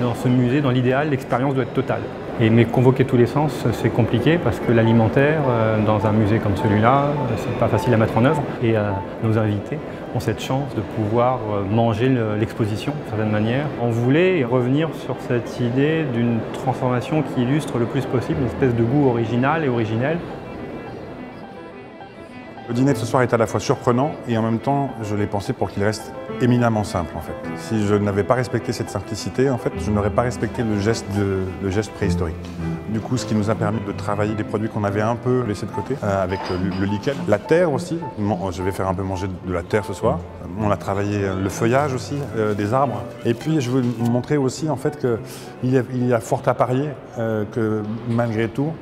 Dans ce musée, dans l'idéal, l'expérience doit être totale. Mais convoquer tous les sens, c'est compliqué parce que l'alimentaire, dans un musée comme celui-là, c'est pas facile à mettre en œuvre. Et nos invités ont cette chance de pouvoir manger l'exposition d'une certaine manière. On voulait revenir sur cette idée d'une transformation qui illustre le plus possible une espèce de goût original et originel. Le dîner de ce soir est à la fois surprenant et en même temps, je l'ai pensé pour qu'il reste éminemment simple en fait. Si je n'avais pas respecté cette simplicité, en fait, je n'aurais pas respecté le geste préhistorique. Du coup, ce qui nous a permis de travailler des produits qu'on avait un peu laissés de côté, avec le lichen. La terre aussi, je vais faire un peu manger de la terre ce soir. On a travaillé le feuillage aussi, des arbres. Et puis, je veux vous montrer aussi en fait qu'il y a fort à parier que malgré tout,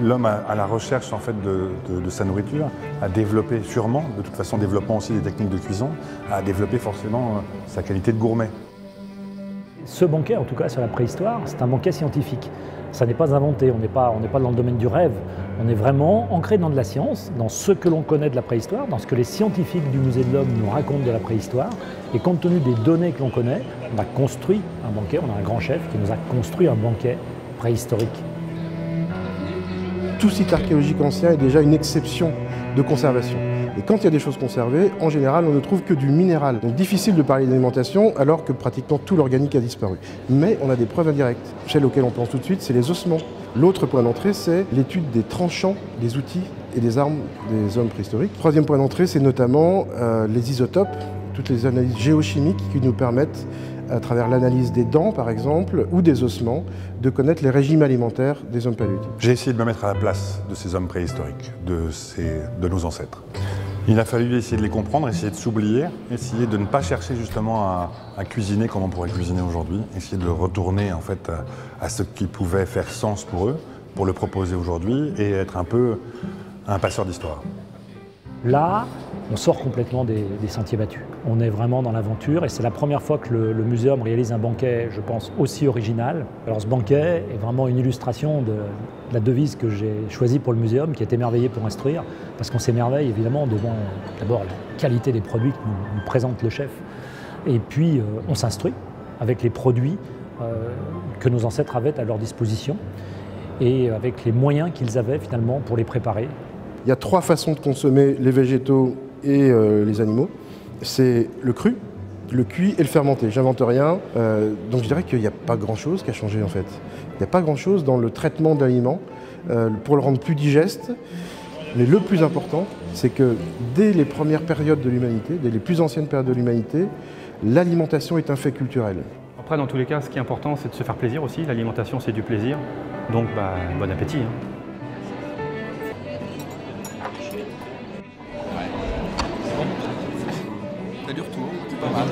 l'homme à la recherche en fait de sa nourriture a développé sûrement, de toute façon développant aussi des techniques de cuisson, a développé forcément sa qualité de gourmet. Ce banquet, en tout cas sur la préhistoire, c'est un banquet scientifique. Ça n'est pas inventé, on n'est pas dans le domaine du rêve. On est vraiment ancré dans de la science, dans ce que l'on connaît de la préhistoire, dans ce que les scientifiques du Musée de l'Homme nous racontent de la préhistoire. Et compte tenu des données que l'on connaît, on a construit un banquet, on a un grand chef qui nous a construit un banquet préhistorique. Tout site archéologique ancien est déjà une exception de conservation. Et quand il y a des choses conservées, en général, on ne trouve que du minéral. Donc difficile de parler d'alimentation alors que pratiquement tout l'organique a disparu. Mais on a des preuves indirectes. Celles auxquelles on pense tout de suite, c'est les ossements. L'autre point d'entrée, c'est l'étude des tranchants, des outils et des armes des hommes préhistoriques. Troisième point d'entrée, c'est notamment les isotopes, toutes les analyses géochimiques qui nous permettent, à travers l'analyse des dents par exemple, ou des ossements, de connaître les régimes alimentaires des hommes paléolithiques. J'ai essayé de me mettre à la place de ces hommes préhistoriques, de nos ancêtres. Il a fallu essayer de les comprendre, essayer de s'oublier, essayer de ne pas chercher justement à cuisiner comme on pourrait cuisiner aujourd'hui, essayer de retourner en fait à ce qui pouvait faire sens pour eux, pour le proposer aujourd'hui et être un peu un passeur d'histoire. Là, on sort complètement des sentiers battus. On est vraiment dans l'aventure et c'est la première fois que le muséum réalise un banquet, je pense, aussi original. Alors ce banquet est vraiment une illustration de la devise que j'ai choisie pour le muséum, qui est émerveillé pour instruire, parce qu'on s'émerveille évidemment devant d'abord la qualité des produits que nous présente le chef, et puis on s'instruit avec les produits que nos ancêtres avaient à leur disposition et avec les moyens qu'ils avaient finalement pour les préparer. Il y a trois façons de consommer les végétaux et les animaux. C'est le cru, le cuit et le fermenté. J'invente rien. Donc je dirais qu'il n'y a pas grand-chose qui a changé en fait. Il n'y a pas grand-chose dans le traitement de l'aliment pour le rendre plus digeste. Mais le plus important, c'est que dès les premières périodes de l'humanité, dès les plus anciennes périodes de l'humanité, l'alimentation est un fait culturel. Après, dans tous les cas, ce qui est important, c'est de se faire plaisir aussi. L'alimentation, c'est du plaisir. Donc, bon appétit. T'as du retour, c'est pas mal.